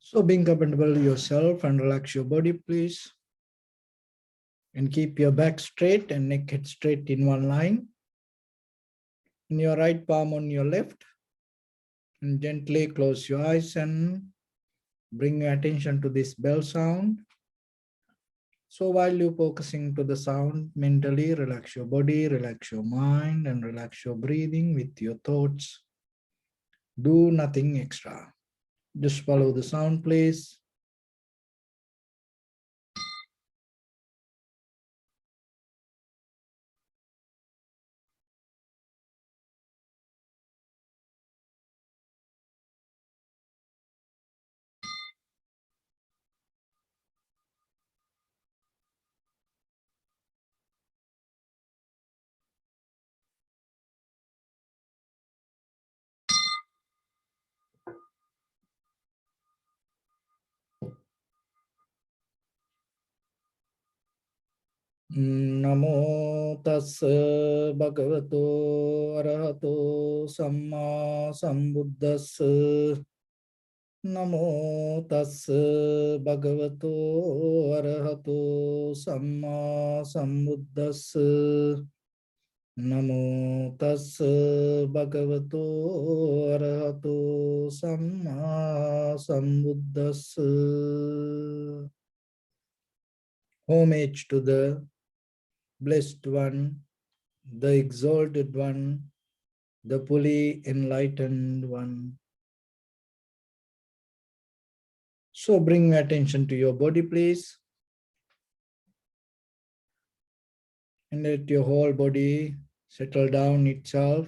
So being comfortable yourself and relax your body, please. And keep your back straight and neck head straight in one line. In your right palm on your left. And gently close your eyes and bring your attention to this bell sound. So while you're focusing to the sound, mentally relax your body, relax your mind, and relax your breathing with your thoughts. Do nothing extra. Just follow the sound, please. Namo tassa bhagavato arahato samma sambuddhassa. Namo tassa bhagavato arahato samma sambuddhassa. Namo tassa bhagavato arahato samma sambuddhassa. Homage to the Blessed One, the Exalted One, the fully enlightened One. So bring attention to your body, please. And let your whole body settle down itself.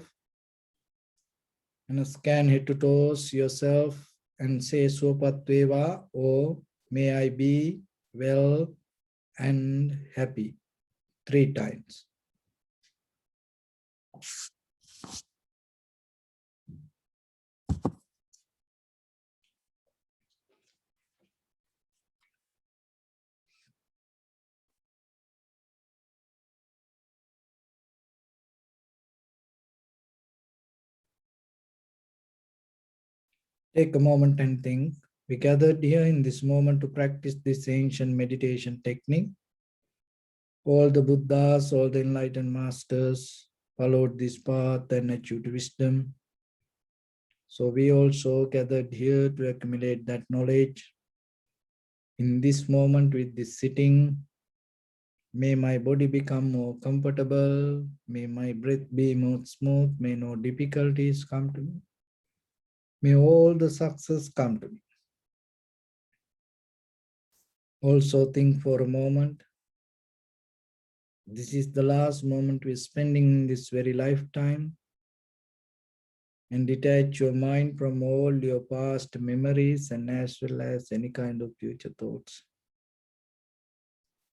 And scan head to toes yourself and say Sopatveva, or may I be well and happy 3 times. Take a moment and think. We gathered here in this moment to practice this ancient meditation technique. All the Buddhas, all the enlightened masters followed this path and achieved wisdom. So we also gathered here to accumulate that knowledge. In this moment with this sitting, may my body become more comfortable. May my breath be more smooth. May no difficulties come to me. May all the success come to me. Also think for a moment. This is the last moment we're spending in this very lifetime. And detach your mind from all your past memories and as well as any kind of future thoughts.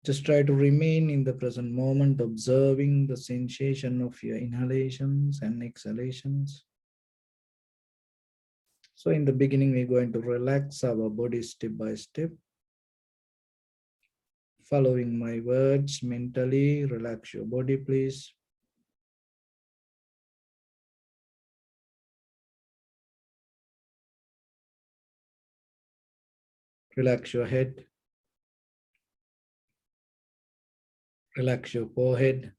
Just try to remain in the present moment, observing the sensation of your inhalations and exhalations. So in the beginning, we're going to relax our body step by step. Following my words mentally, relax your body, please. Relax your head. Relax your forehead.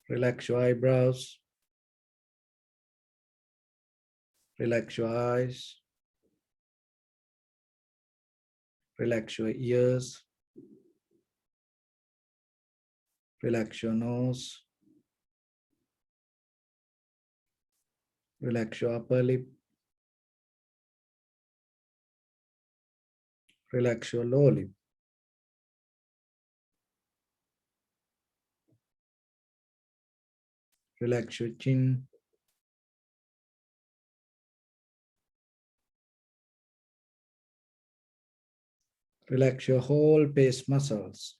Relax your eyebrows. Relax your eyes. Relax your ears. Relax your nose. Relax your upper lip. Relax your lower lip. Relax your chin. Relax your whole face muscles.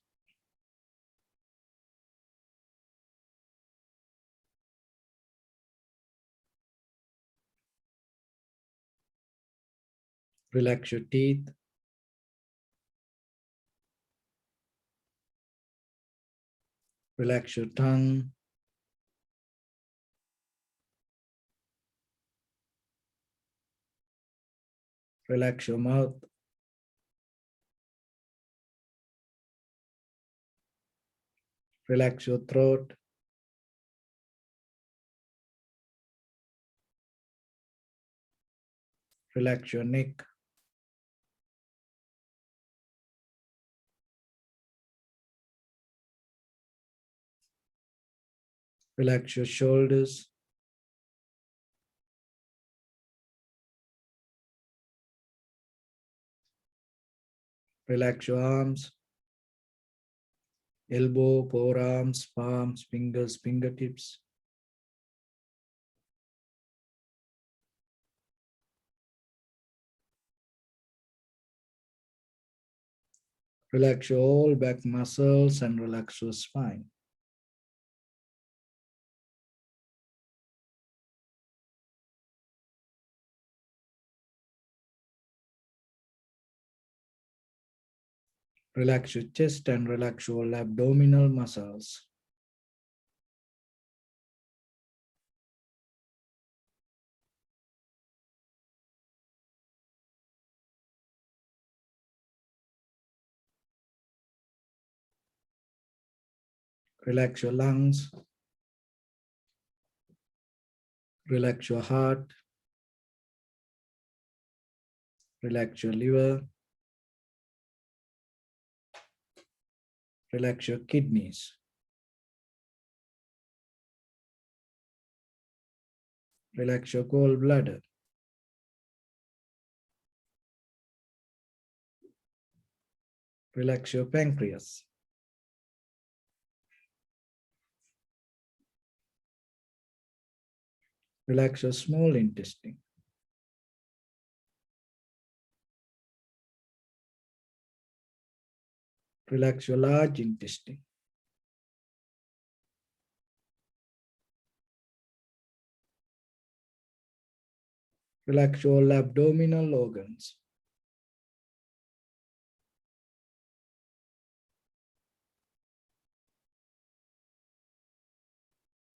Relax your teeth. Relax your tongue. Relax your mouth. Relax your throat. Relax your neck. Relax your shoulders. Relax your arms, elbow, forearms, palms, fingers, fingertips. Relax your whole back muscles and relax your spine. Relax your chest and relax your abdominal muscles. Relax your lungs. Relax your heart. Relax your liver. Relax your kidneys. Relax your gallbladder. Relax your pancreas. Relax your small intestine. Relax your large intestine. Relax your abdominal organs.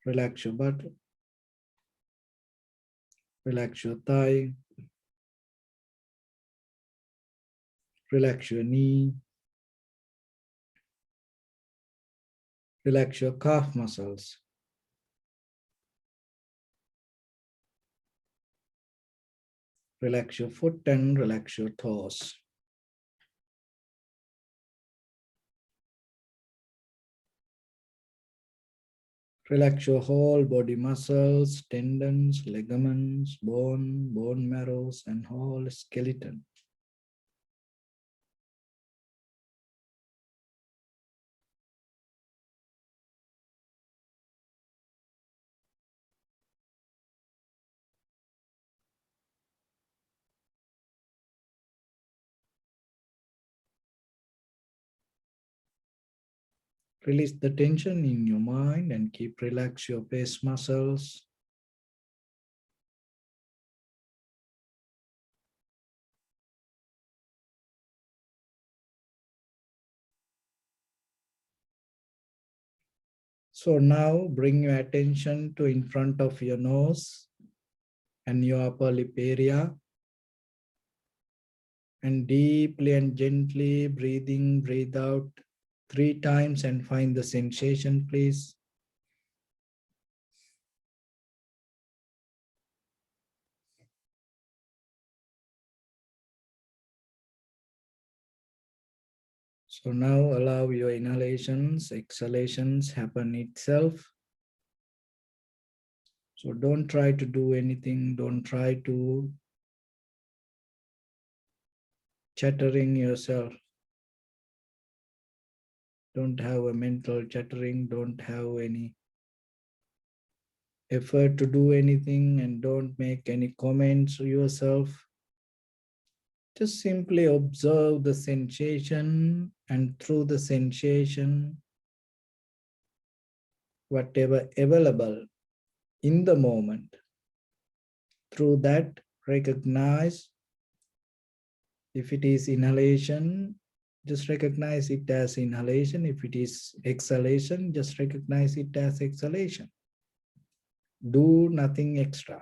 Relax your butt. Relax your thigh. Relax your knee. Relax your calf muscles. Relax your foot and relax your toes. Relax your whole body muscles, tendons, ligaments, bone marrows, and whole skeleton. Release the tension in your mind and keep relax your face muscles. So now bring your attention to in front of your nose and your upper lip area. And deeply and gently breathe in, breathe out 3 times and find the sensation, please. So now allow your inhalations, exhalations happen itself. So don't try to do anything. Don't try to chattering yourself. Don't have a mental chattering. Don't have any effort to do anything and don't make any comments yourself. Just simply observe the sensation and through the sensation, whatever available in the moment, through that recognize if it is inhalation, just recognize it as inhalation. If it is exhalation, just recognize it as exhalation. Do nothing extra.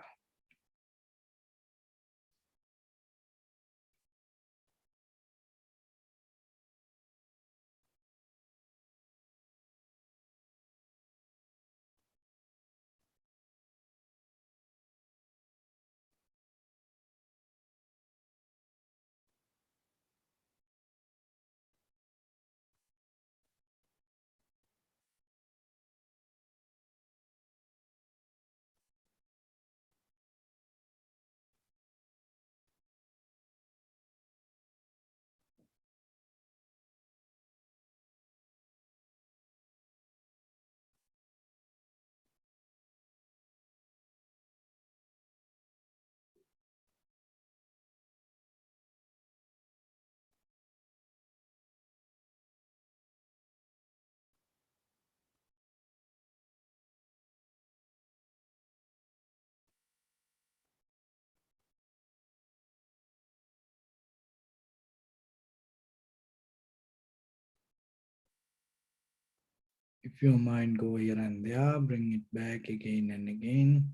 If your mind go here and there, bring it back again and again.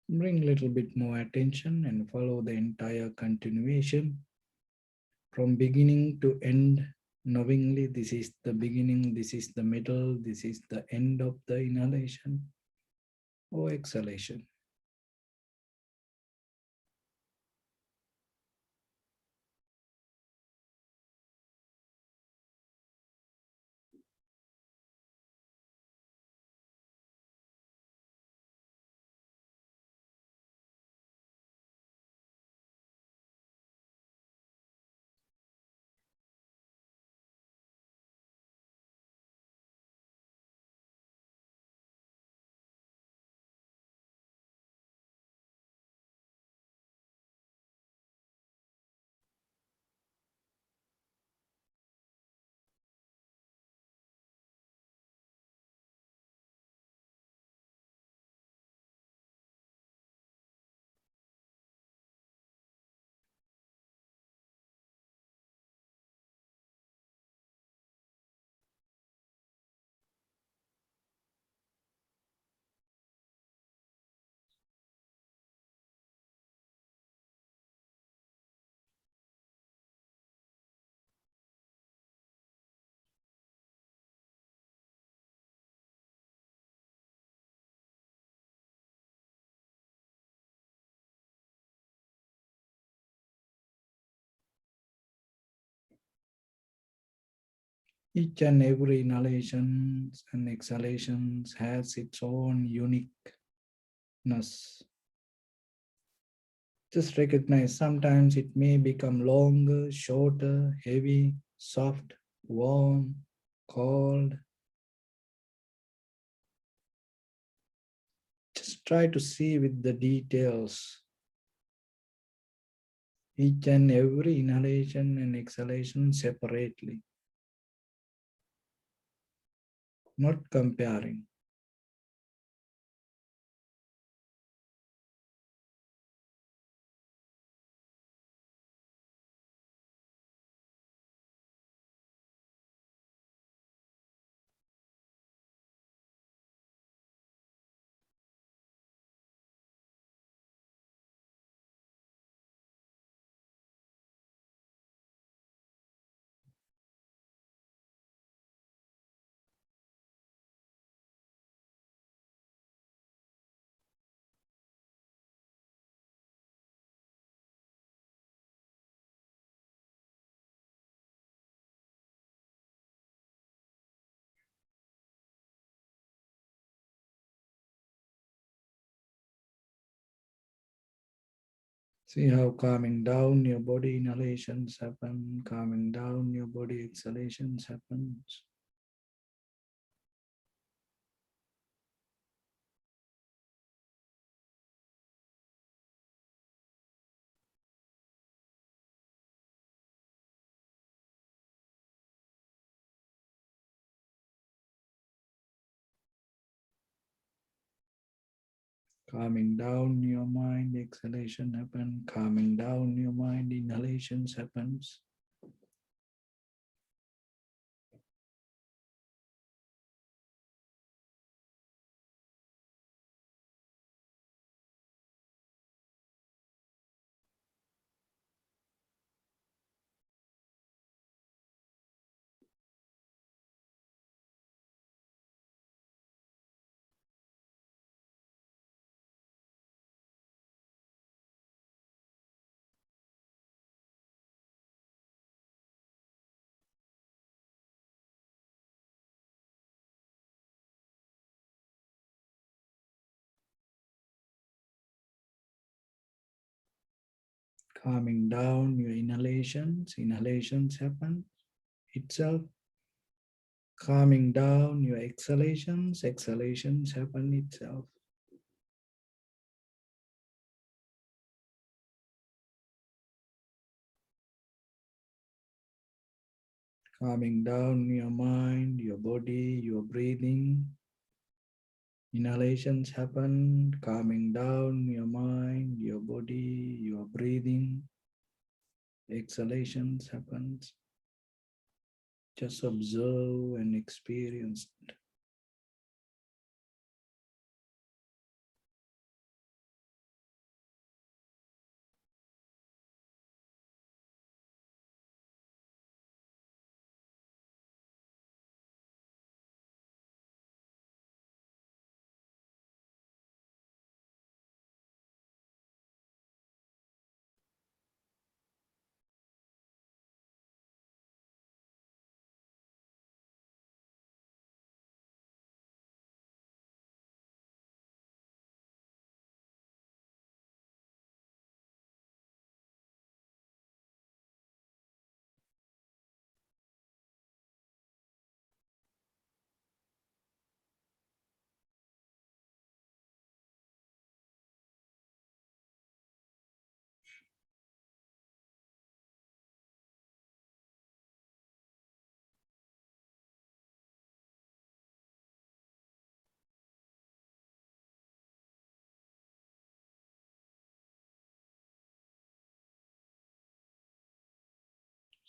Bring a little bit more attention and follow the entire continuation from beginning to end, knowingly this is the beginning, this is the middle, this is the end of the inhalation or exhalation. Each and every inhalations and exhalations has its own uniqueness. Just recognize sometimes it may become longer, shorter, heavy, soft, warm, cold. Just try to see with the details. Each and every inhalation and exhalation separately, not comparing. See how calming down your body inhalations happen, calming down your body exhalations happens. Calming down your mind, exhalation happen. Calming down your mind, inhalations happens. Calming down your inhalations. Inhalations happen itself. Calming down your exhalations. Exhalations happen itself. Calming down your mind, your body, your breathing. Inhalations happen, calming down your mind, your body, your breathing. Exhalations happens. Just observe and experience.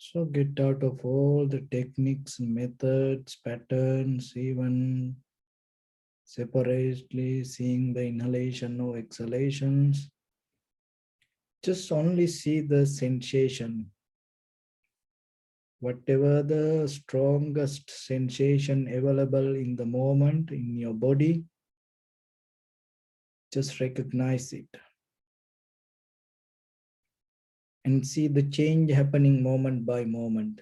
So get out of all the techniques, methods, patterns, even separately seeing the inhalation or exhalations. Just only see the sensation. Whatever the strongest sensation available in the moment in your body, just recognize it and see the change happening moment by moment,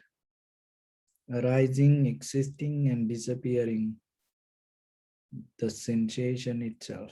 arising, existing, and disappearing, the sensation itself.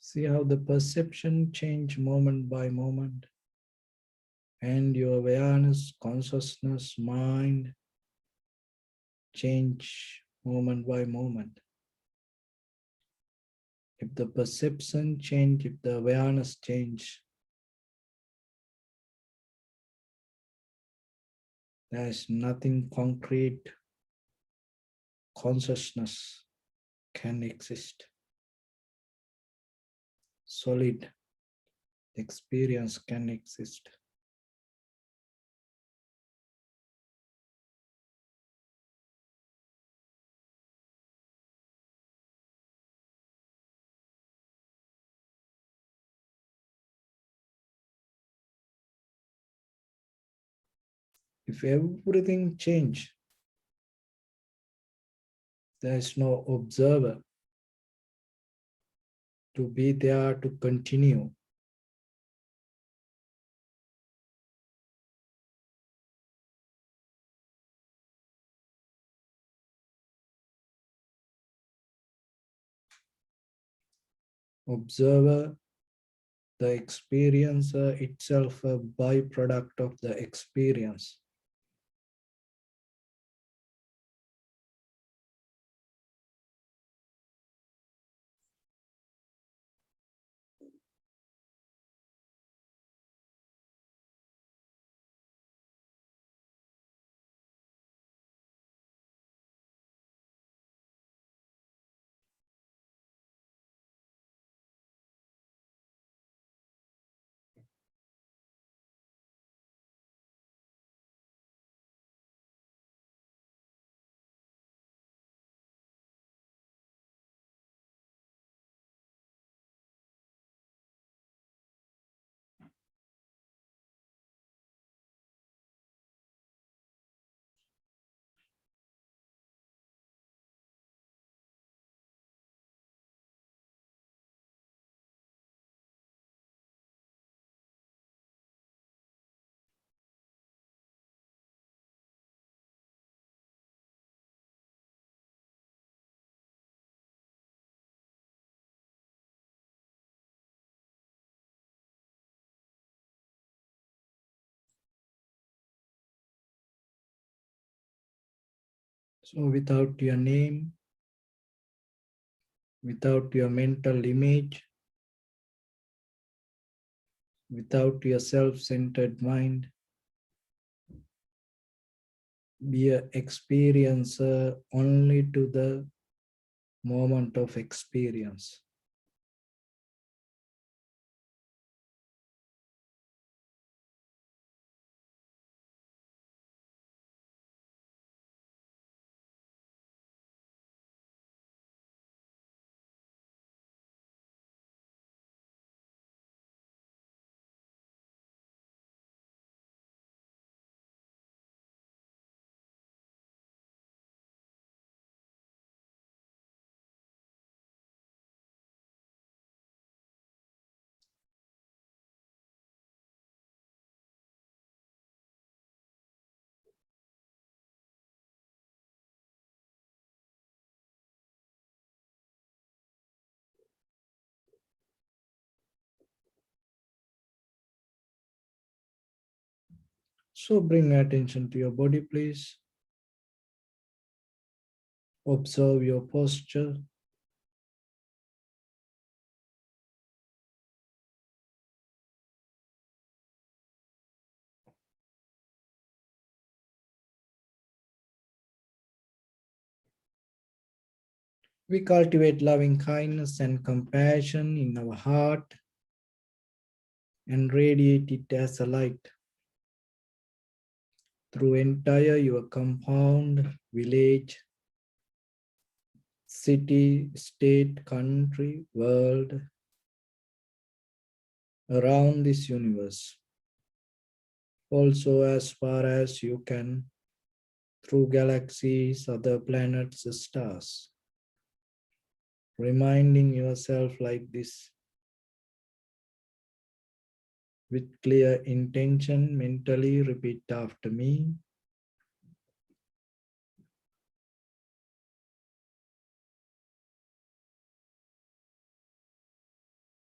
See how the perception change moment by moment, and your awareness, consciousness, mind change moment by moment. If the perception change, if the awareness change, there's nothing concrete consciousness can exist. Solid experience can exist. If everything changes, there is no observer to be there to continue. Observer, the experiencer itself a byproduct of the experience. So without your name, without your mental image, without your self-centered mind, be an experiencer only to the moment of experience. So bring attention to your body, please. Observe your posture. We cultivate loving kindness and compassion in our heart and radiate it as a light through entire your compound, village, city, state, country, world, around this universe. Also as far as you can, through galaxies, other planets, stars. Reminding yourself like this with clear intention, mentally repeat after me.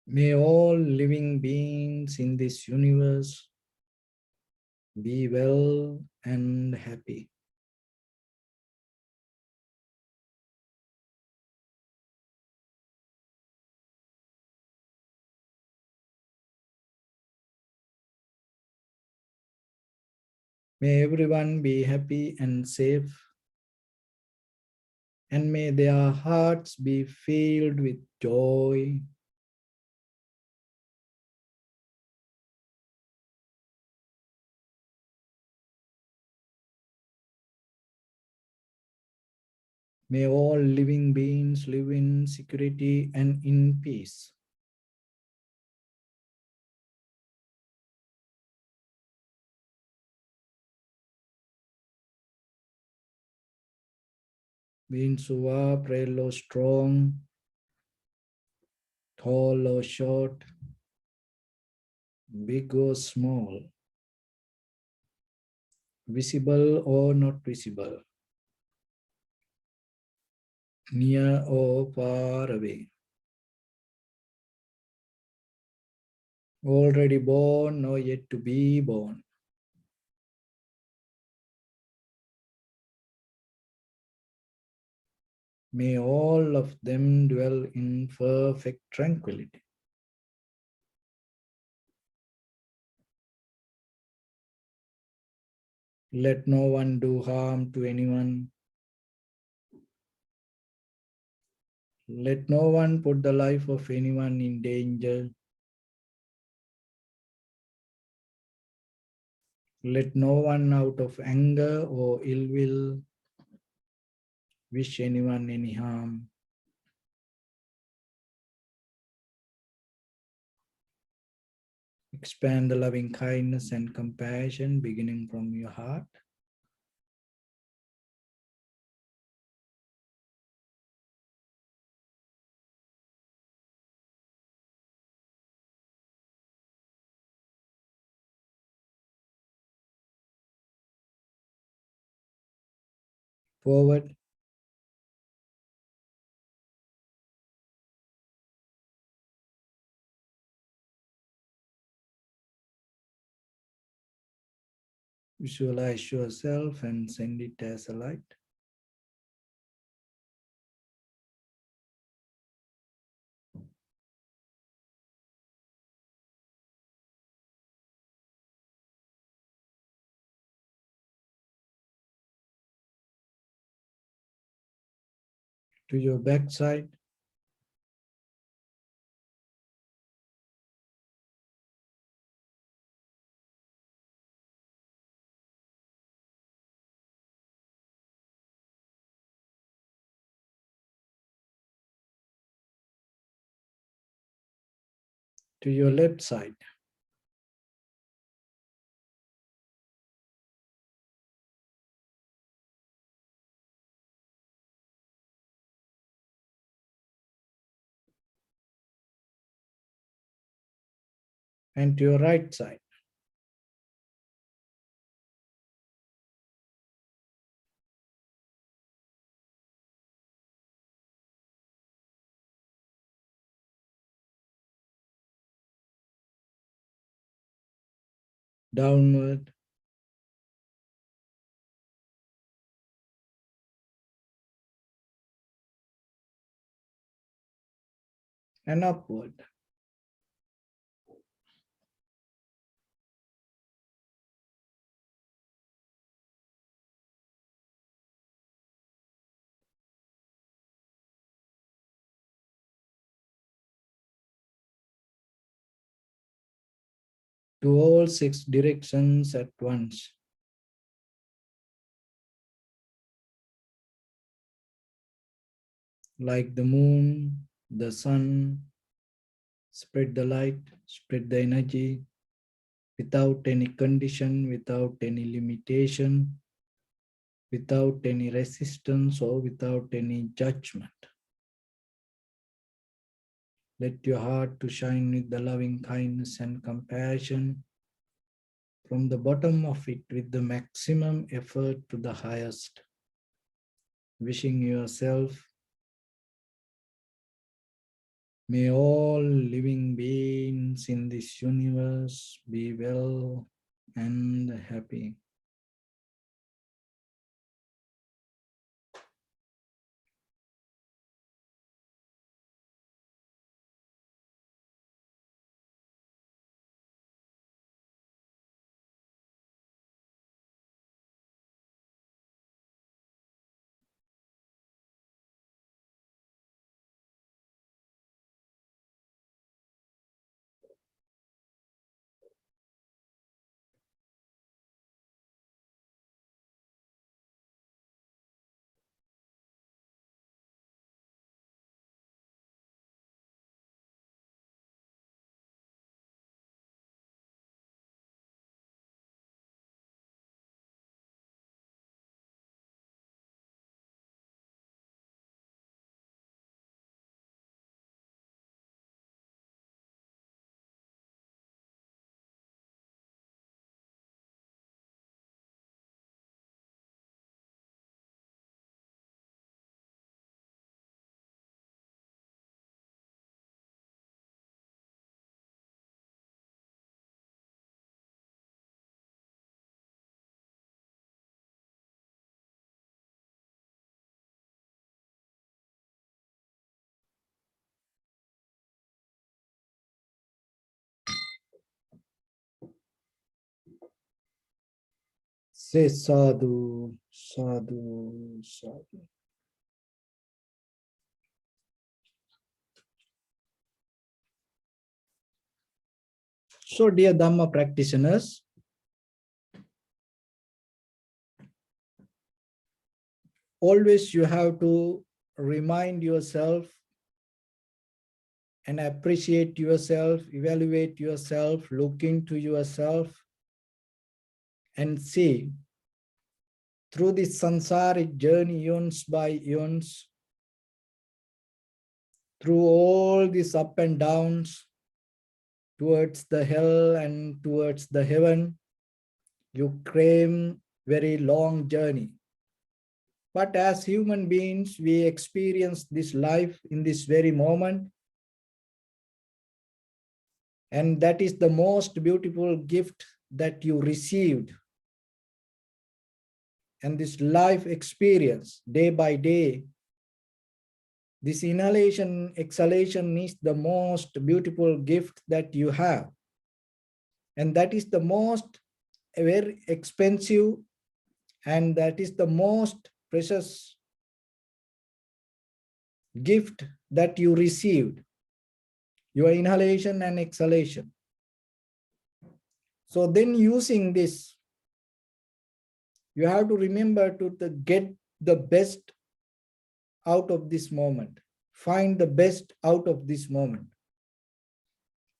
May all living beings in this universe be well and happy. May everyone be happy and safe, and may their hearts be filled with joy. May all living beings live in security and in peace. Beings who are frail or strong, tall or short, big or small, visible or not visible, near or far away, already born or yet to be born. May all of them dwell in perfect tranquility. Let no one do harm to anyone. Let no one put the life of anyone in danger. Let no one out of anger or ill will wish anyone any harm. Expand the loving kindness and compassion beginning from your heart. Forward. Visualize yourself and send it as a light. To your backside. To your left side. And to your right side. Downward. And upward. To all 6 directions at once. Like the moon, the sun, spread the light, spread the energy without any condition, without any limitation, without any resistance or without any judgment. Let your heart to shine with the loving kindness and compassion from the bottom of it with the maximum effort to the highest. Wishing yourself, may all living beings in this universe be well and happy. Say sadhu, sadhu, sadhu. So, dear Dhamma practitioners, always you have to remind yourself and appreciate yourself, evaluate yourself, look into yourself, and see through this samsaric journey, eons by eons, through all these up and downs, towards the hell and towards the heaven, you claim very long journey. But as human beings, we experience this life in this very moment. And that is the most beautiful gift that you received. And this life experience, day by day, this inhalation, exhalation is the most beautiful gift that you have. And that is the most very expensive, and that is the most precious gift that you received, your inhalation and exhalation. So then using this, you have to remember to get the best out of this moment, find the best out of this moment.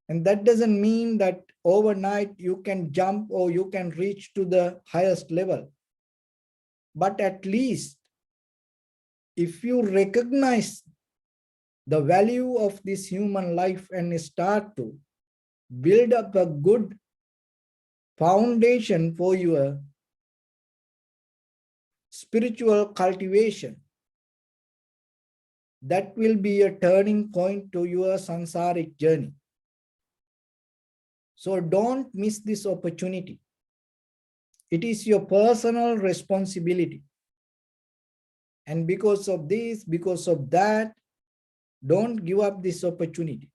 And that doesn't mean that overnight you can jump or you can reach to the highest level. But at least if you recognize the value of this human life and start to build up a good foundation for your spiritual cultivation, that will be a turning point to your samsaric journey. So don't miss this opportunity. It is your personal responsibility. And because of this, because of that, don't give up this opportunity.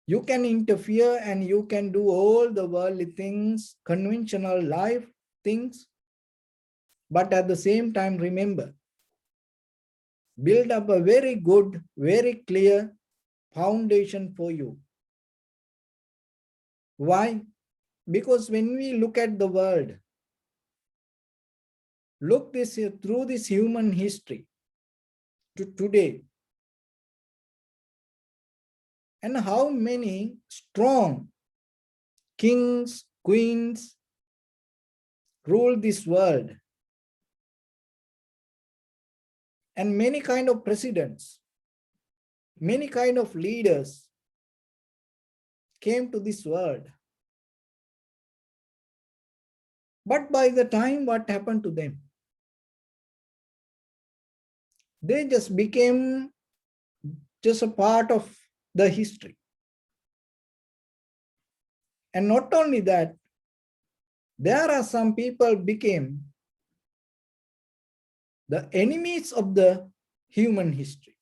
You can interfere and you can do all the worldly things, conventional life things, but at the same time, remember, build up a very good, very clear foundation for you. Why? Because when we look at the world, look this through this human history to today, and how many strong kings, queens rule this world, and many kind of presidents, many kind of leaders came to this world. But by the time, what happened to them? They just became just a part of the history. And not only that, there are some people became the enemies of the human history.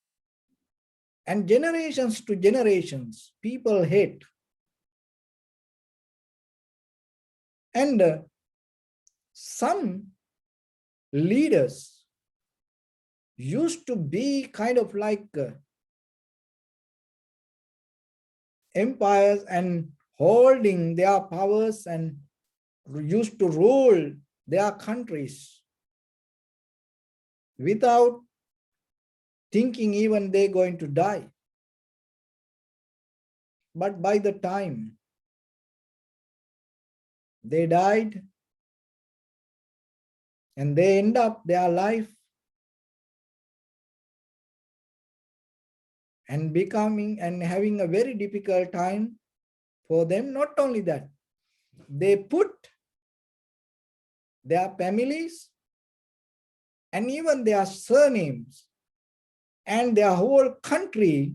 And generations to generations, people hate. And some leaders used to be kind of like empires and holding their powers and used to rule their countries without thinking even they're going to die. But by the time they died and they end up their life and becoming and having a very difficult time for them, not only that, they put their families and even their surnames and their whole country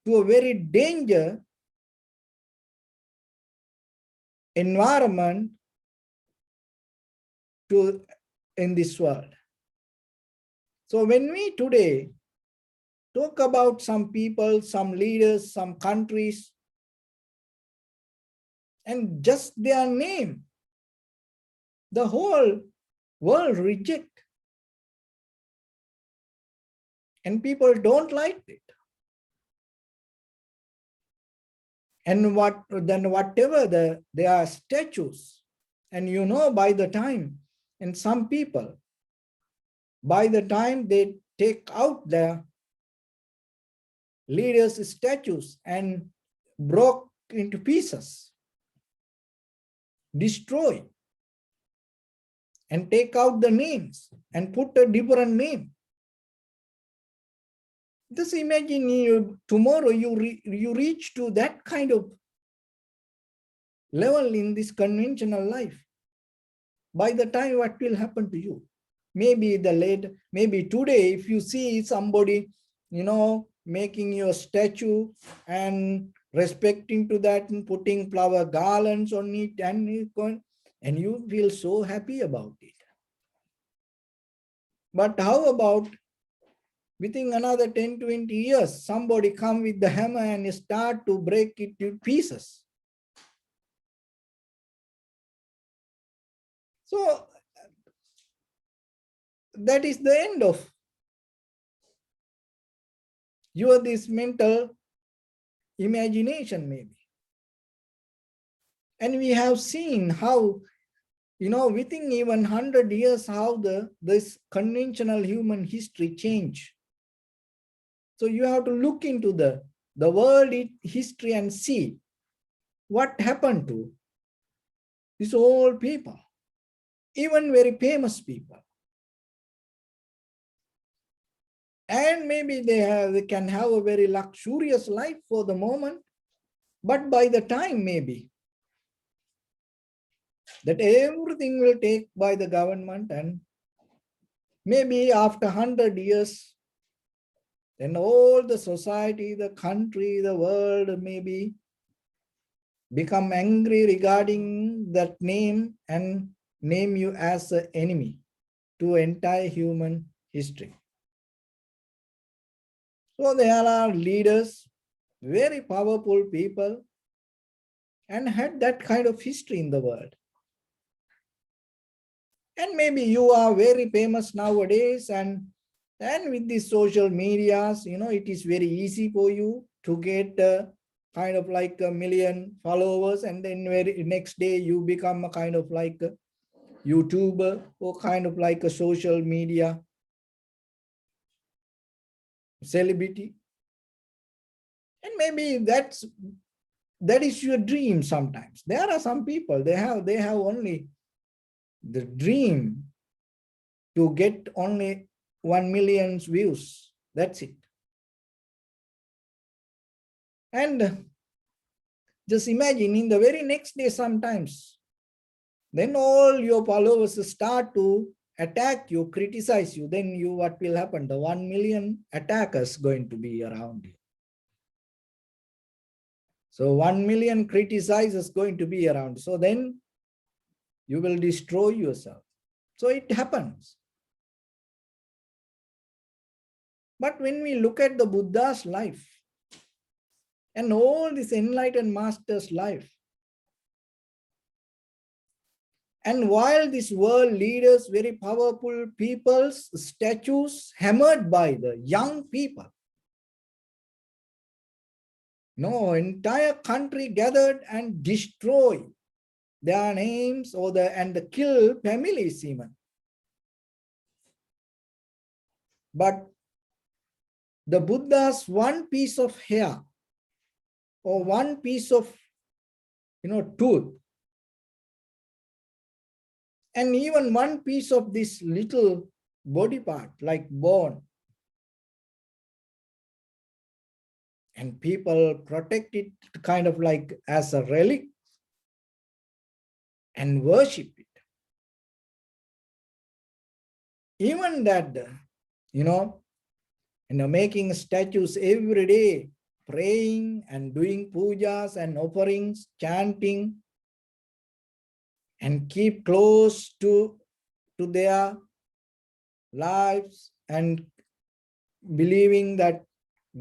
to a very danger environment in this world. So when we today talk about some people, some leaders, some countries, and just their name, the whole world reject. And people don't like it. And whatever they are statues. And by the time, and some people, by the time they take out their leaders' statues and broke into pieces, destroy, and take out the names and put a different name. Just imagine tomorrow you reach to that kind of level in this conventional life. By the time, what will happen to you? Maybe maybe today, if you see somebody, making your statue and respecting to that and putting flower garlands on it, and you feel so happy about it. But how about within another 10, 20 years, somebody come with the hammer and start to break it to pieces? So that is the end of this mental imagination, maybe. And we have seen how, within even 100 years, how this conventional human history changed. So you have to look into the world history and see what happened to these old people, even very famous people. And maybe they can have a very luxurious life for the moment, but by the time maybe that everything will take by the government, and maybe after 100 years, then all the society, the country, the world maybe become angry regarding that name and name you as an enemy to entire human history. So there are leaders, very powerful people, and had that kind of history in the world. And maybe you are very famous nowadays, and with these social medias, it is very easy for you to get kind of like 1 million followers, and then next day you become a kind of like a YouTuber or kind of like a social media celebrity. And maybe that is your dream sometimes. There are some people, they have only the dream to get only 1 million views. That's it. And just imagine in the very next day sometimes, then all your followers start to attack you, criticize you. Then what will happen? The 1 million attackers going to be around you. So 1 million criticizers going to be around. So then you will destroy yourself. So it happens. But when we look at the Buddha's life and all this enlightened master's life, and while this world leaders, very powerful people's statues hammered by the young people, entire country gathered and destroy their names and kill families even. But the Buddha's one piece of hair or one piece of tooth, and even one piece of this little body part like bone, and people protect it kind of like as a relic and worship it. Even that, making statues every day, praying and doing pujas and offerings, chanting, and keep close to their lives and believing that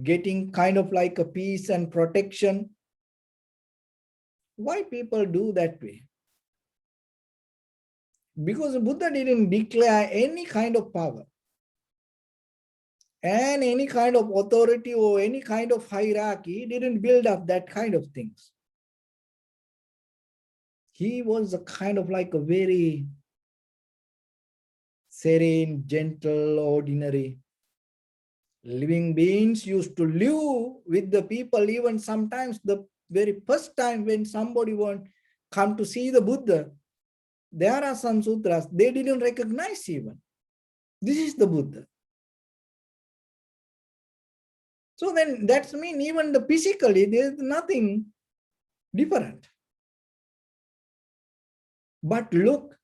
getting kind of like a peace and protection. Why people do that way? Because the Buddha didn't declare any kind of power and any kind of authority or any kind of hierarchy. He didn't build up that kind of things. He was a kind of like a very serene, gentle, ordinary living beings used to live with the people. Even sometimes the very first time when somebody won't come to see the Buddha, there are some sutras, they didn't recognize even. This is the Buddha. So then that's mean even the physically, there's nothing different. But look,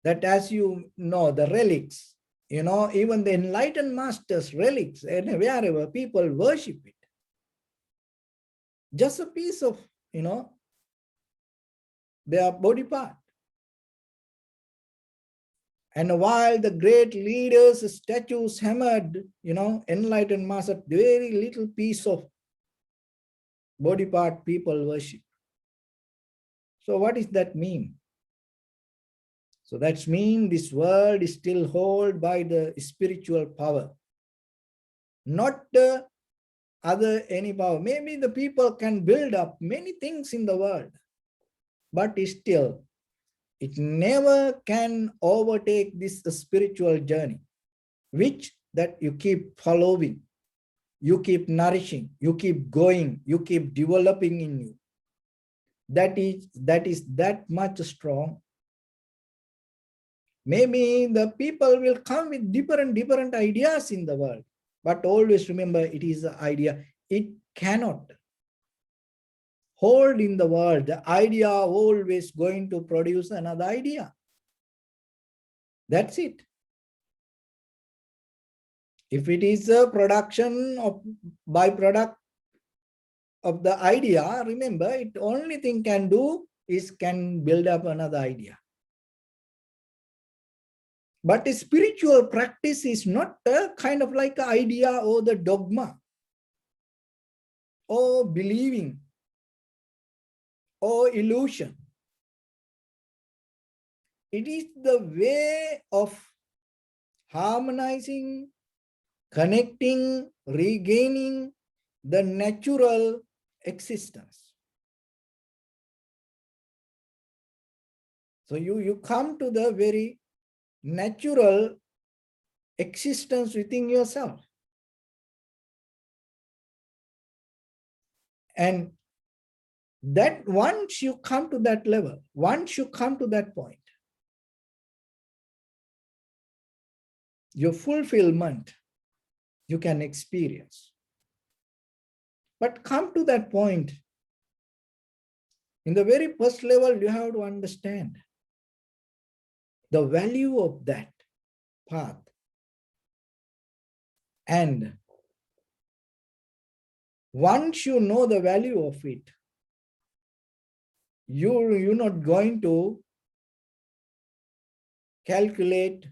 that as you know, the relics, you know, even the enlightened masters' relics, and wherever people worship it, just a piece of, you know, their body part. And while the great leaders' statues hammered, you know, enlightened master, very little piece of body part people worship. So what does that mean? So that means this world is still held by the spiritual power, not the other any power. Maybe the people can build up many things in the world, but still it never can overtake this spiritual journey, which that you keep following, you keep nourishing, you keep going, you keep developing in you. That is that much strong. Maybe the people will come with different ideas in the world, but always remember it is an idea. It cannot hold in the world. The idea always going to produce another idea. That's it. If it is a production of byproduct of the idea, remember it only thing can do is can build up another idea. But a spiritual practice is not a kind of like an idea or the dogma or believing or illusion. It is the way of harmonizing, connecting, regaining the natural existence. So you come to the very natural existence within yourself. And that once you come to that level, once you come to that point, your fulfillment you can experience. But come to that point, in the very first level, you have to understand the value of that path. And once you know the value of it, you're not going to calculate,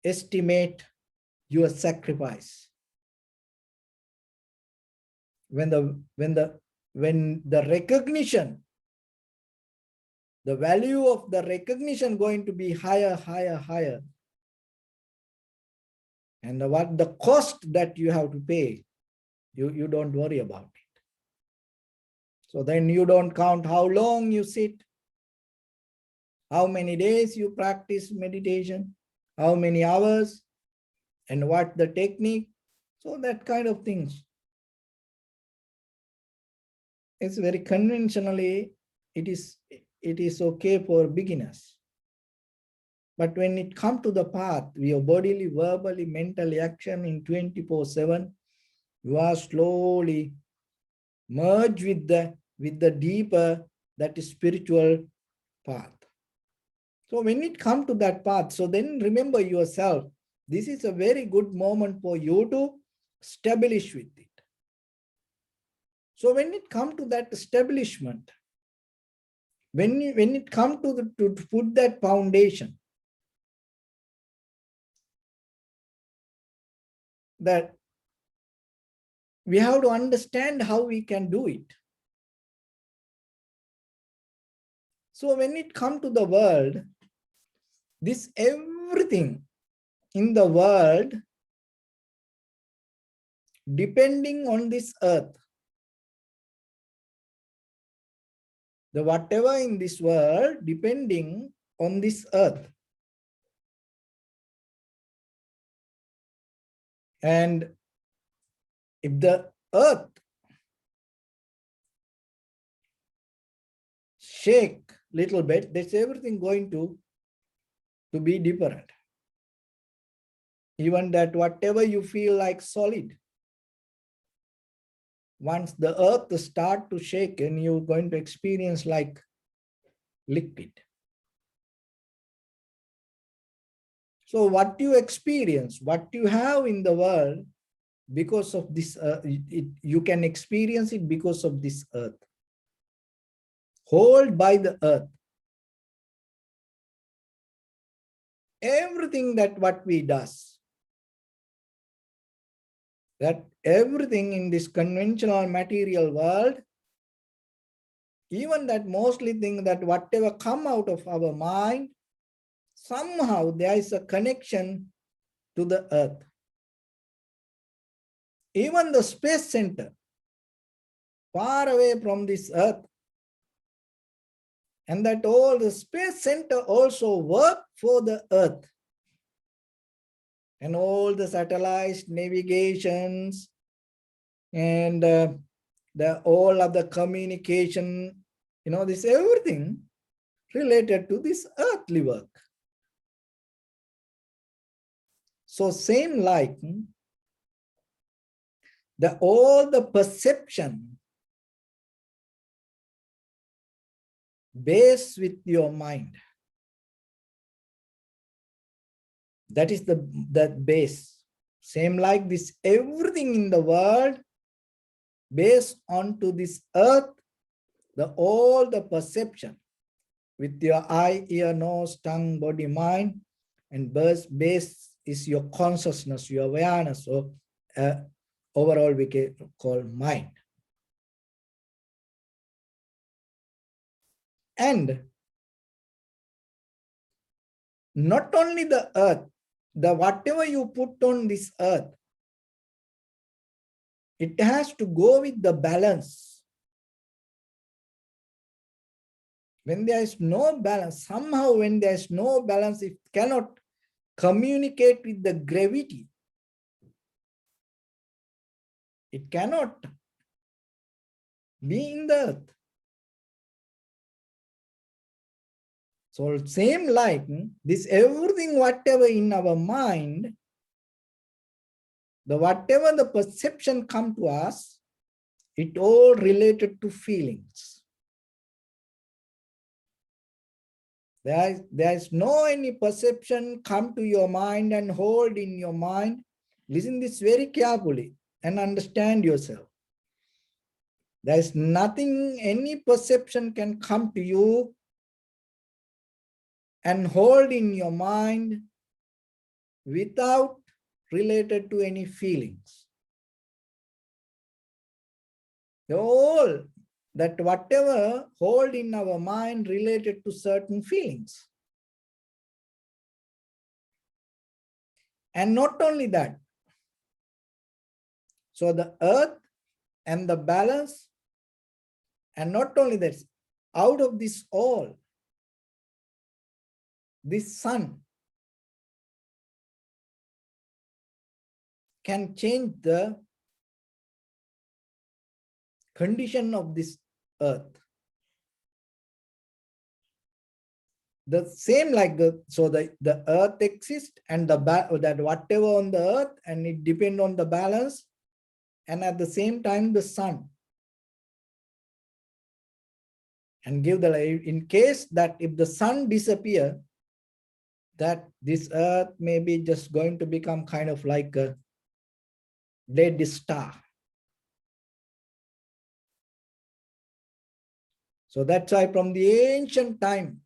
estimate your sacrifice. When the recognition, the value of the recognition going to be higher, higher, higher. And what the cost that you have to pay, you don't worry about it. So then you don't count how long you sit, how many days you practice meditation, how many hours, and what the technique. So that kind of things. It's very conventionally, it is okay for beginners. But when it comes to the path, your bodily, verbally, mentally action in 24/7, you are slowly merge with the deeper, that is spiritual path. So when it comes to that path, so then remember yourself, this is a very good moment for you to establish with it. So when it comes to that establishment, when it comes to put that foundation, that we have to understand how we can do it. So when it comes to the world, this everything in the world depending on this earth. The whatever in this world depending on this earth. And if the earth shake little bit, that's everything going to be different. Even that whatever you feel like solid, once the earth start to shake and you're going to experience like liquid. So what you experience, what you have in the world, because of this, you can experience it because of this earth. Hold by the earth. Everything that what we does, that everything in this conventional material world, even that mostly thing that whatever come out of our mind, somehow there is a connection to the earth. Even the space center, far away from this earth, and that all the space center also work for the earth. And all the satellites, navigations, and all of the communication, this everything related to this earthly work. So same like all the perception based with your mind. That is that base. Same like this, everything in the world based onto this earth, all the perception with your eye, ear, nose, tongue, body, mind, and base is your consciousness, your awareness. So overall we can call mind. And not only the earth, whatever you put on this earth, it has to go with the balance. When there is no balance, somehow when there is no balance, it cannot communicate with the gravity. It cannot be in the earth. So same like this, everything whatever in our mind, whatever the perception come to us, it all related to feelings. There is no any perception come to your mind and hold in your mind. Listen this very carefully and understand yourself. There is nothing, any perception can come to you and hold in your mind without related to any feelings. All that whatever hold in our mind related to certain feelings. And not only that, so the earth and the balance, and not only that, out of this all, this sun can change the condition of this earth. The same like the earth exists and that whatever on the earth, and it depends on the balance, and at the same time the sun. And give the light in case that if the sun disappear, that this earth may be just going to become kind of like a dead star. So that's why from the ancient time,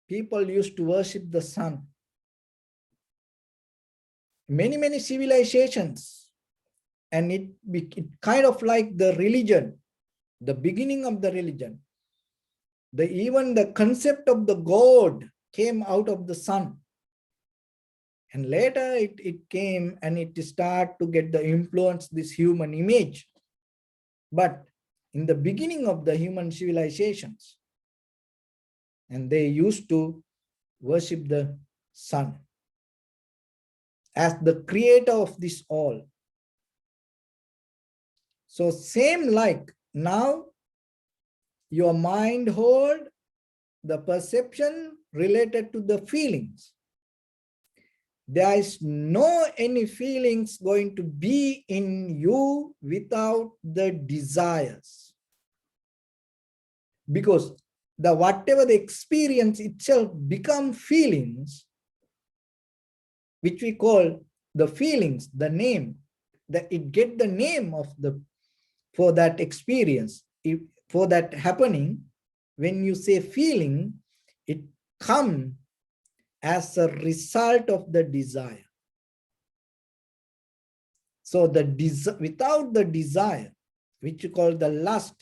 people used to worship the sun. Many civilizations, and it kind of like the religion, the beginning of the religion. Even the concept of the God came out of the sun. And later it came and it started to get the influence, this human image. But in the beginning of the human civilizations, and they used to worship the sun as the creator of this all. So same like now, your mind hold the perception related to the feelings. There is no any feelings going to be in you without the desires. Because the whatever the experience itself become feelings, which we call the feelings, the name, that it get the name of the, for that experience, if, for that happening. When you say feeling, it comes as a result of the desire. So the without the desire, which you call the lust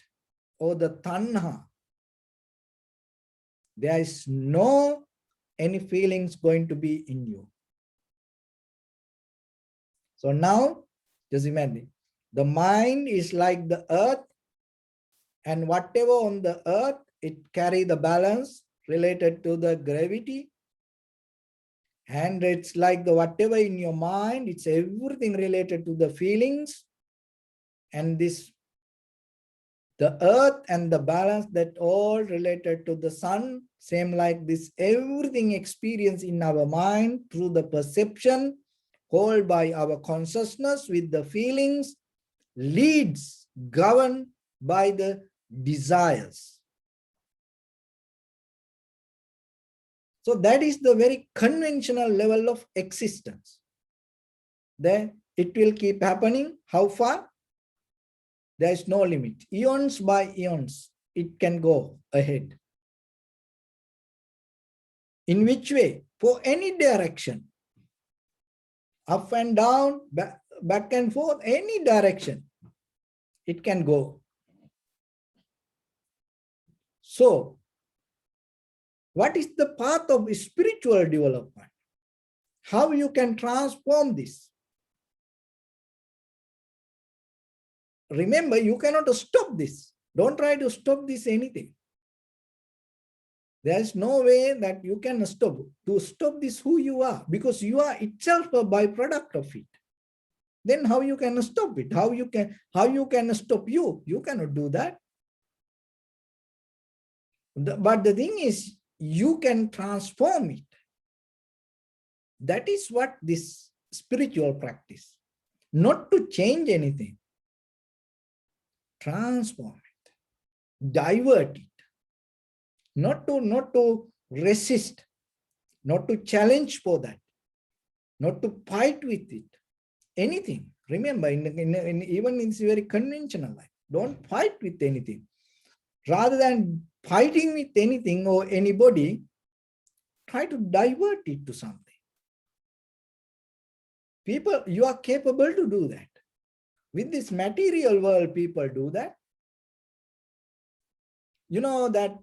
or the tanha, there is no any feelings going to be in you. So now, just imagine, the mind is like the earth, and whatever on the earth, it carry the balance related to the gravity. And it's like the whatever in your mind, it's everything related to the feelings. And this, the earth and the balance, that all related to the sun, same like this, everything experience in our mind through the perception, held by our consciousness with the feelings, leads, governed by the desires. So that is the very conventional level of existence. Then it will keep happening. How far? There is no limit. Eons by eons, it can go ahead. In which way? For any direction. Up and down, back and forth, any direction, it can go. So, what is the path of spiritual development? How you can transform this? Remember, you cannot stop this. Don't try to stop this anything. There is no way that you can stop. To stop this who you are, because you are itself a byproduct of it. Then how you can stop it? How you can stop you? You cannot do that. But the thing is, you can transform it. That is what this spiritual practice. Not to change anything. Transform it. Divert it. Not to resist. Not to challenge for that. Not to fight with it. Anything. Remember, even in this very conventional life, don't fight with anything. Rather than fighting with anything or anybody, try to divert it to something. People, you are capable to do that. With this material world, people do that. You know that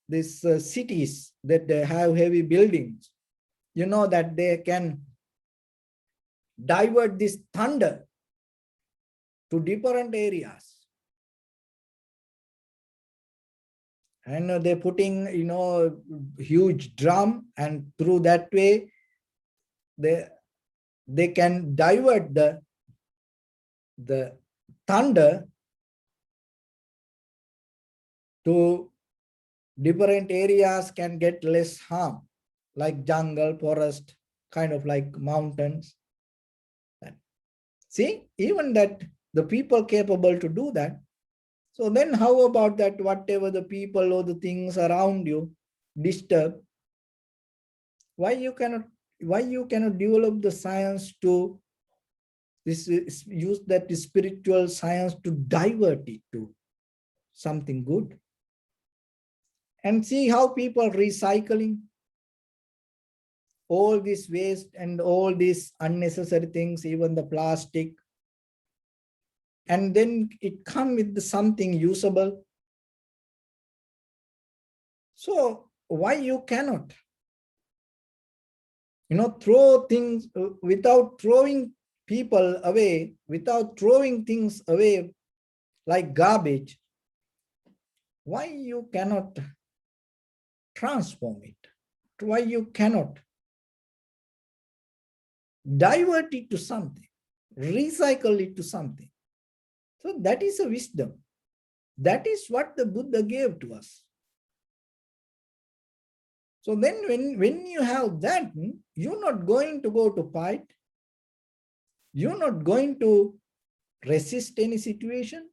these cities that they have heavy buildings, you know that they can divert this thunder to different areas. And they're putting, huge drum, and through that way, they can divert the thunder to different areas, can get less harm, like jungle, forest, kind of like mountains. See, even that the people capable to do that. So then how about that whatever the people or the things around you disturb? Why you cannot develop the science to use that spiritual science to divert it to something good? And see how people recycling all this waste and all these unnecessary things, even the plastic, and then it comes with something usable. So why you cannot? Throw things without throwing people away, without throwing things away like garbage. Why you cannot transform it? Why you cannot divert it to something, recycle it to something? So that is a wisdom. That is what the Buddha gave to us. So then when you have that, you're not going to go to fight. You're not going to resist any situation,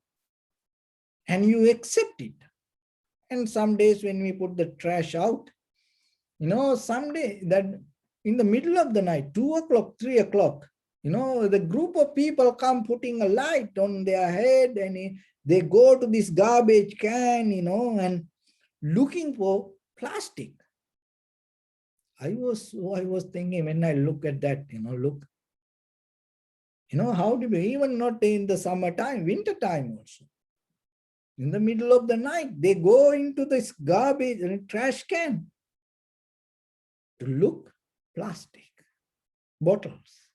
and you accept it. And some days when we put the trash out, someday that in the middle of the night, 2 o'clock, 3 o'clock, the group of people come putting a light on their head, and they go to this garbage can, and looking for plastic. I was thinking when I look at that, look, how do we, even not in the summertime, winter time also, in the middle of the night, they go into this garbage and trash can to look plastic bottles.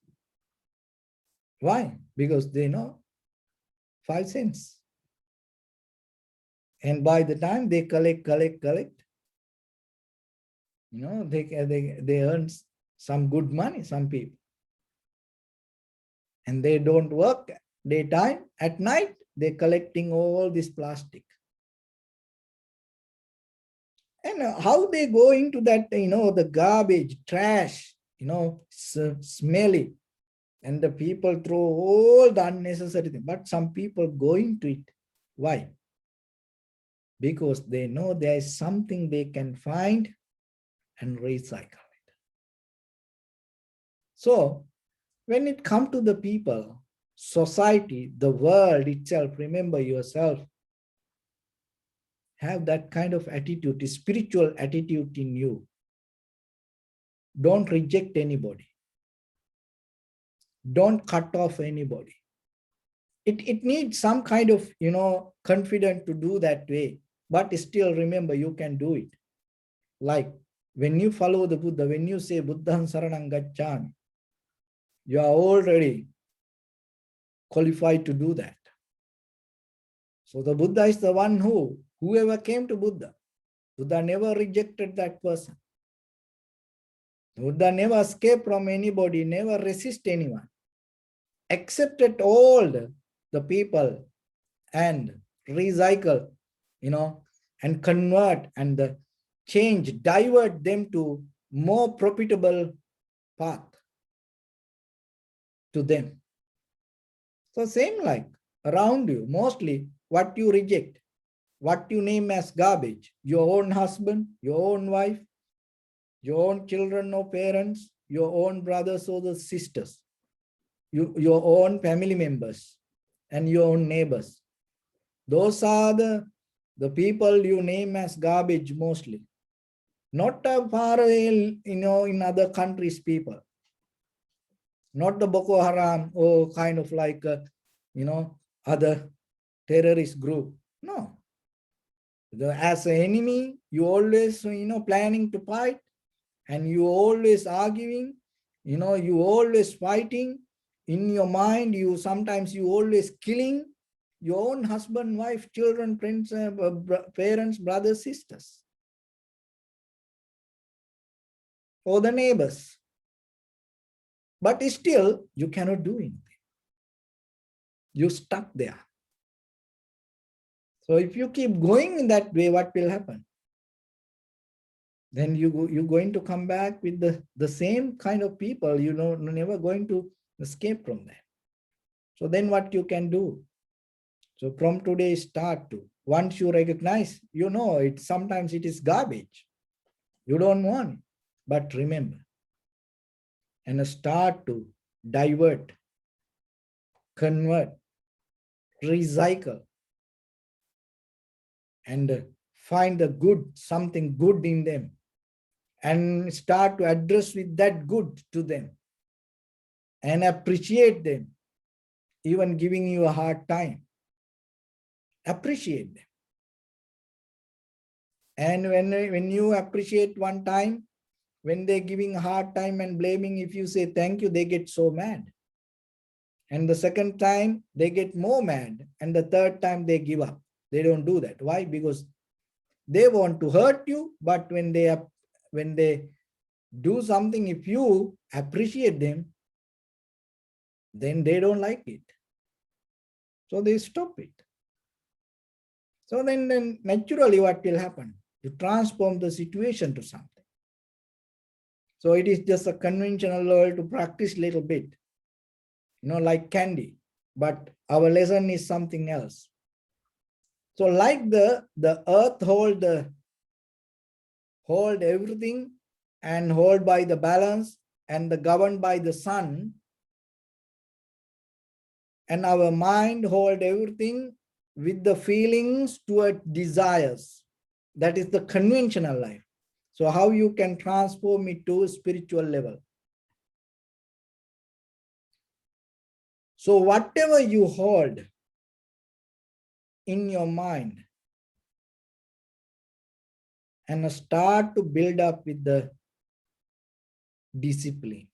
Why? Because they know 5 cents. And by the time they collect, they earn some good money, some people. And they don't work daytime. At night, they're collecting all this plastic. And how they go into that, the garbage, trash, smelly. And the people throw all the unnecessary things. But some people go into it. Why? Because they know there is something they can find and recycle it. So when it comes to the people, society, the world itself, remember yourself, have that kind of attitude, spiritual attitude in you. Don't reject anybody. Don't cut off anybody. It needs some kind of, confidence to do that way. But still remember, you can do it. Like when you follow the Buddha, when you say Buddham Saranam Gacchami, you are already qualified to do that. So the Buddha is the one whoever came to Buddha never rejected that person. Buddha never escaped from anybody, never resist anyone, accepted all the people and recycle, and convert and change, divert them to more profitable path to them. So same like around you, mostly what you reject, what you name as garbage, your own husband, your own wife, your own children or parents, your own brothers or the sisters, your own family members, and your own neighbors. Those are the people you name as garbage mostly. Not far away, in other countries people. Not the Boko Haram or kind of like, other terrorist group. No. As an enemy, you always, planning to fight, and you always arguing, you always fighting. In your mind, sometimes you always killing your own husband, wife, children, friends, parents, brothers, sisters, or the neighbors. But still, you cannot do anything. You're stuck there. So if you keep going in that way, what will happen? Then you're going to come back with the same kind of people, never going to escape from that. So then what you can do? So from today, start to, once you recognize, sometimes it is garbage. You don't want it, but remember, and start to divert, convert, recycle, and find the good, something good in them, and start to address with that good to them and appreciate them, even giving you a hard time. Appreciate them. And when you appreciate one time, when they're giving a hard time and blaming, if you say thank you, they get so mad. And the second time, they get more mad. And the third time, they give up. They don't do that. Why? Because they want to hurt you, but when they do something, if you appreciate them, then they don't like it. So they stop it. So then naturally what will happen? You transform the situation to something. So it is just a conventional level to practice a little bit, like candy, but our lesson is something else. So like the earth hold everything and hold by the balance and the governed by the sun, and our mind hold everything with the feelings toward desires. That is the conventional life. So how you can transform it to a spiritual level? So whatever you hold in your mind and start to build up with the discipline.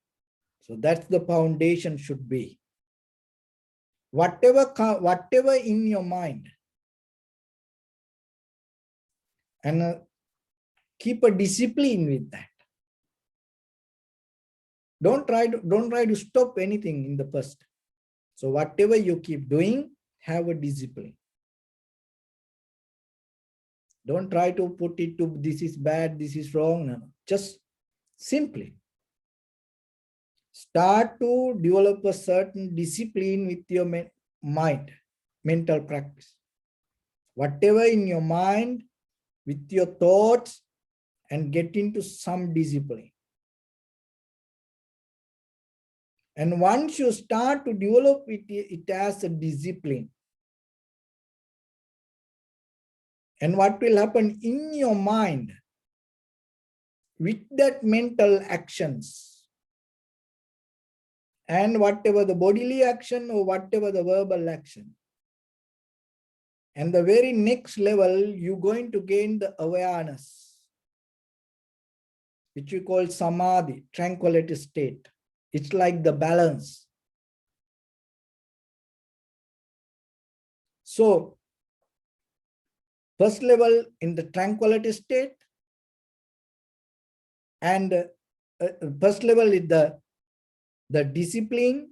So that's the foundation should be. Whatever in your mind, and keep a discipline with that. Don't try to stop anything in the first. So whatever you keep doing, have a discipline. Don't try to put it to this is bad, this is wrong. No. Just simply start to develop a certain discipline with your mind, mental practice. Whatever in your mind, with your thoughts, and get into some discipline. And once you start to develop it as a discipline, and what will happen in your mind with that mental actions, and whatever the bodily action or whatever the verbal action, and the very next level, you're going to gain the awareness, which we call samadhi, tranquility state. It's like the balance. So first level in the tranquility state, and first level is the discipline.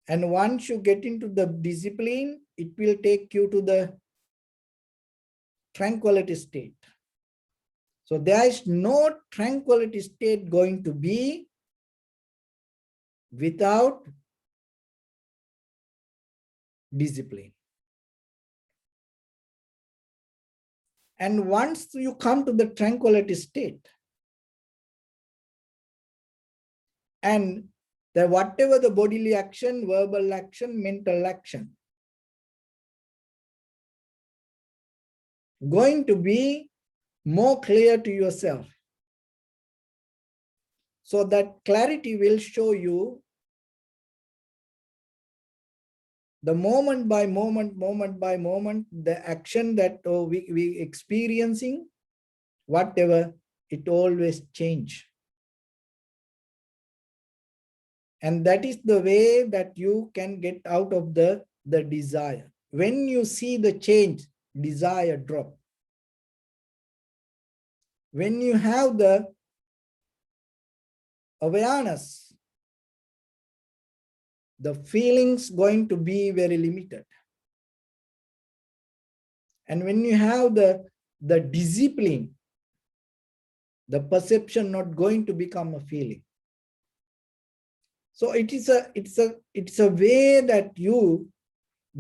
And once you get into the discipline, it will take you to the tranquility state. So there is no tranquility state going to be without discipline. And once you come to the tranquility state, and whatever the bodily action, verbal action, mental action, going to be more clear to yourself. So that clarity will show you the moment by moment, the action that we experiencing, whatever, it always change. And that is the way that you can get out of the desire. When you see the change, desire drop. When you have the awareness, the feelings going to be very limited. And when you have the discipline, the perception not going to become a feeling. So it's a way that you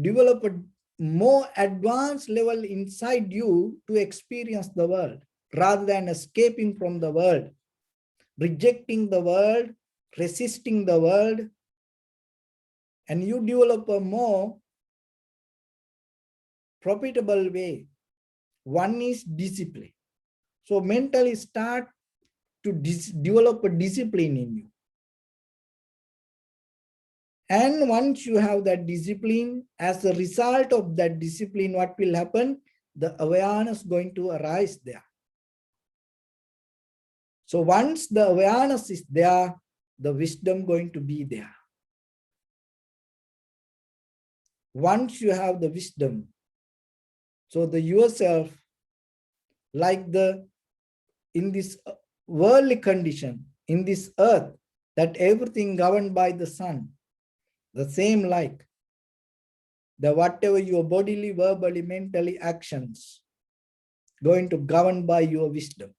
develop a more advanced level inside you to experience the world, rather than escaping from the world, rejecting the world, resisting the world. And you develop a more profitable way. One is discipline. So mentally start to develop a discipline in you. And once you have that discipline, as a result of that discipline, what will happen? the awareness going to arise there. So once the awareness is there, the wisdom going to be there. Once you have the wisdom, so the yourself, like in this worldly condition, in this earth, that everything governed by the sun, the same like the whatever your bodily, verbally, mentally actions going to govern by your wisdom.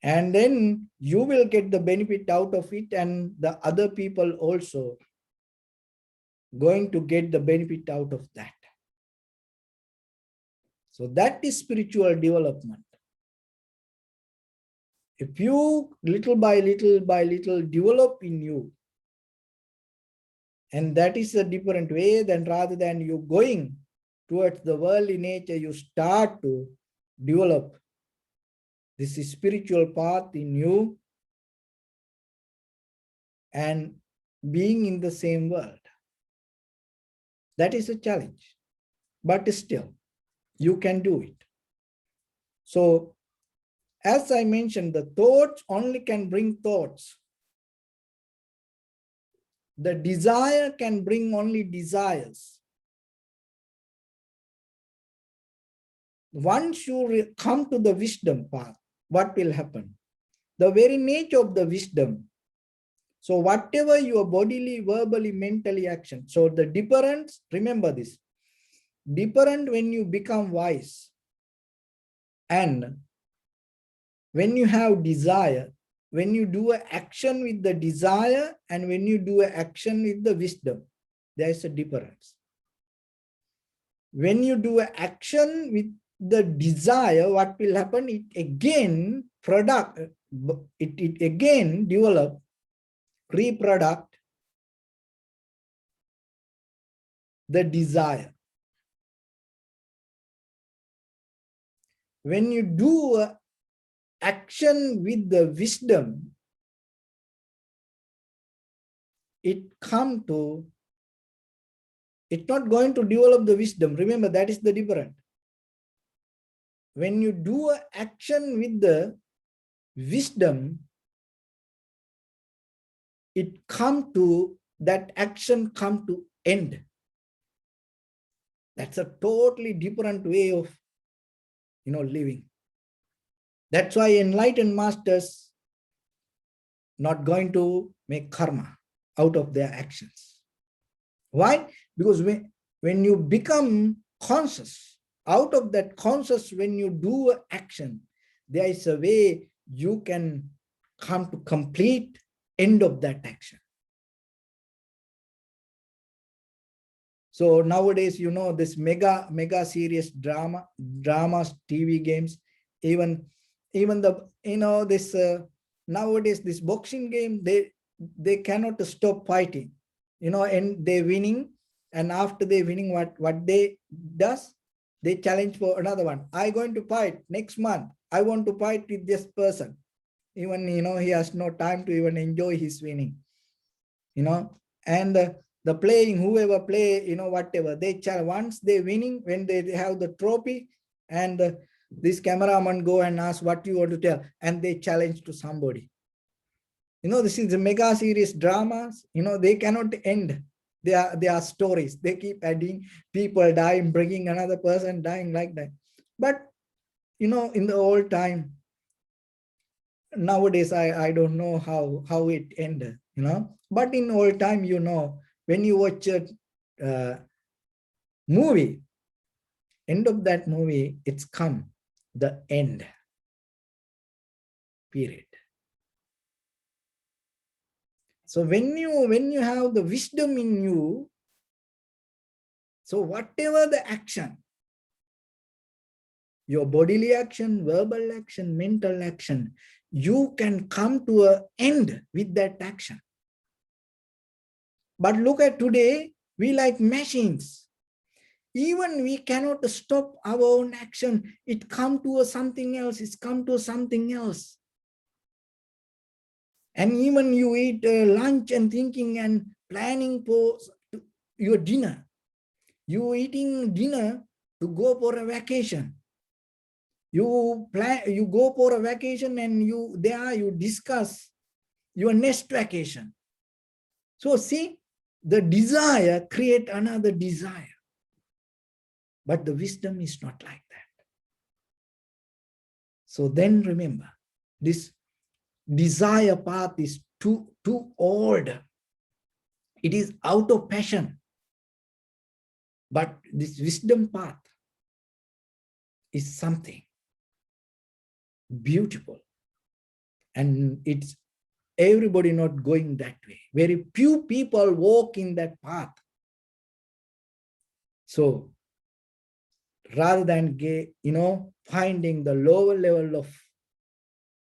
And then you will get the benefit out of it, and the other people also going to get the benefit out of that. So that is spiritual development. If you little by little develop in you, and that is a different way, then rather than you going towards the worldly nature, you start to develop this spiritual path in you and being in the same world. That is a challenge, but still you can do it. So as I mentioned, the thoughts only can bring thoughts. The desire can bring only desires. Once you come to the wisdom path, what will happen? The very nature of the wisdom. So whatever your bodily, verbally, mentally action. So the difference, remember this, different when you become wise and when you have desire, when you do an action with the desire and when you do an action with the wisdom, there is a difference. When you do an action with the desire, what will happen? It again it again develop, reproduct the desire. When you do an action with the wisdom, it's not going to develop the wisdom. Remember, that is the difference. When you do an action with the wisdom, that action come to end. That's a totally different way of living. That's why enlightened masters not going to make karma out of their actions. Why? Because when you become conscious, out of that conscious, when you do an action, there is a way you can come to complete end of that action. So nowadays, this mega serious dramas, TV games, even this nowadays this boxing game, they cannot stop fighting, and they winning, and after they winning, what they does, they challenge for another one. I going to fight next month. I want to fight with this person. Even he has no time to even enjoy his winning. And the playing, whoever play, whatever they challenge. Once they winning, when they have the trophy, and this cameraman go and ask what you want to tell, and they challenge to somebody. This is the mega serious dramas. They cannot end. They are stories. They keep adding, people dying, bringing another person dying, like that. But in the old time, nowadays I don't know how it ended. But in old time, when you watch a movie, end of that movie, it's come the end. Period. So when you have the wisdom in you, so whatever the action, your bodily action, verbal action, mental action, you can come to an end with that action. But look at today, we like machines. Even we cannot stop our own action. It come to something else. It's come to something else. And even you eat lunch and thinking and planning for your dinner. You eating dinner to go for a vacation. You go for a vacation and you discuss your next vacation. So see, the desire create another desire. But the wisdom is not like that. So then remember, this desire path is too old. It is out of passion. But this wisdom path is something beautiful. And it's everybody not going that way. Very few people walk in that path. So rather than finding the lower level of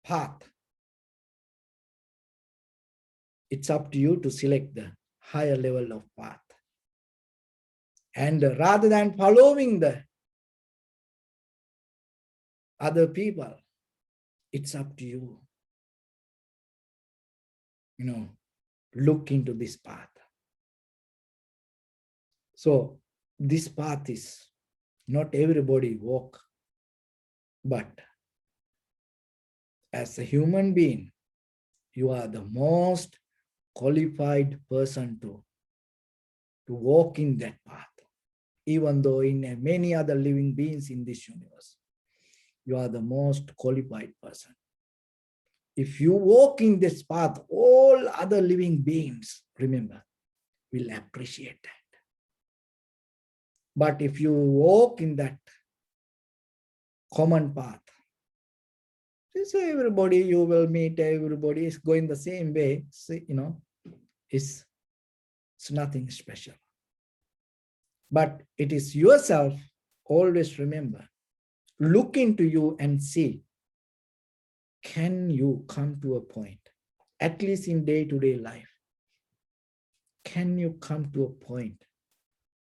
path, it's up to you to select the higher level of path. And rather than following the other people, it's up to you. Look into this path. So this path is not everybody walk, but as a human being, you are the most qualified person to walk in that path. Even though in many other living beings in this universe, you are the most qualified person. If you walk in this path, all other living beings, remember, will appreciate that. But if you walk in that common path, so everybody you will meet, everybody is going the same way, it's nothing special. But it is yourself, always remember, look into you and see, can you come to a point, at least in day-to-day life, can you come to a point,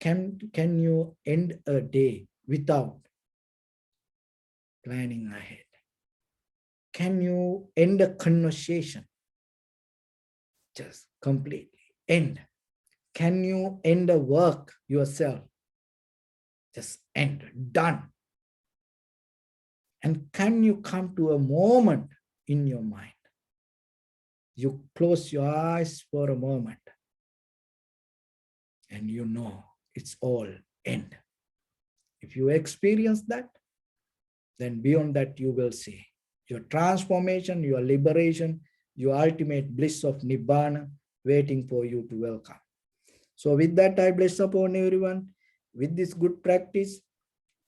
can you end a day without planning ahead? Can you end a conversation? Just completely end. Can you end a work yourself? Just end, done. And can you come to a moment in your mind? You close your eyes for a moment and you know it's all end. If you experience that, then beyond that you will see your transformation, your liberation, your ultimate bliss of Nibbana waiting for you to welcome. So with that, I bless upon everyone. With this good practice,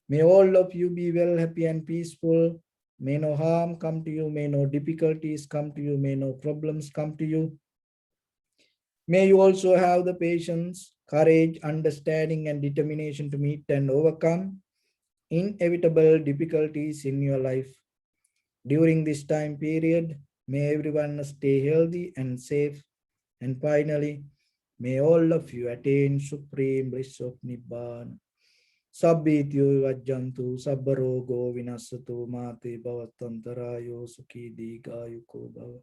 may all of you be well, happy and peaceful. May no harm come to you. May no difficulties come to you. May no problems come to you. May you also have the patience, courage, understanding and determination to meet and overcome inevitable difficulties in your life. During this time period, may everyone stay healthy and safe. And finally, may all of you attain supreme bliss of Nibbana. Sabbityo vajjantu sabbarogo vinasatu mate bhavatantarayo sukhi digayuko bhava.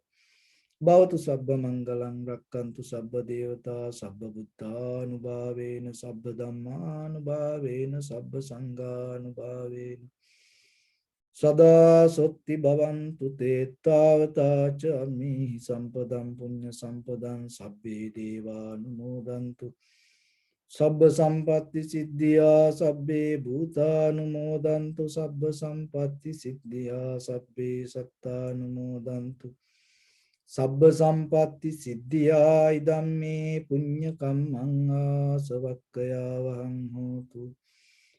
Bhavatu sabba mangalam rakkantu sabba devata sabba buddha anubhavena sabba dhamma anubhavena sabba sangha anubhavena. Sada sotti bhavantu te tavata cha mi sampadam punya sampadam sabbe deva anumodantu. Sabba sampatti siddhya sabbe bhuta anumodantu. Sabba sampatti siddhya sabbe satta anumodantu. Sabba sampatti siddhya idamme punya kammang asavakkaya vaham hotu.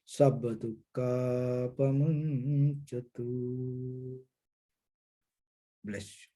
Sabba dukkha pamuncatu. Bless you.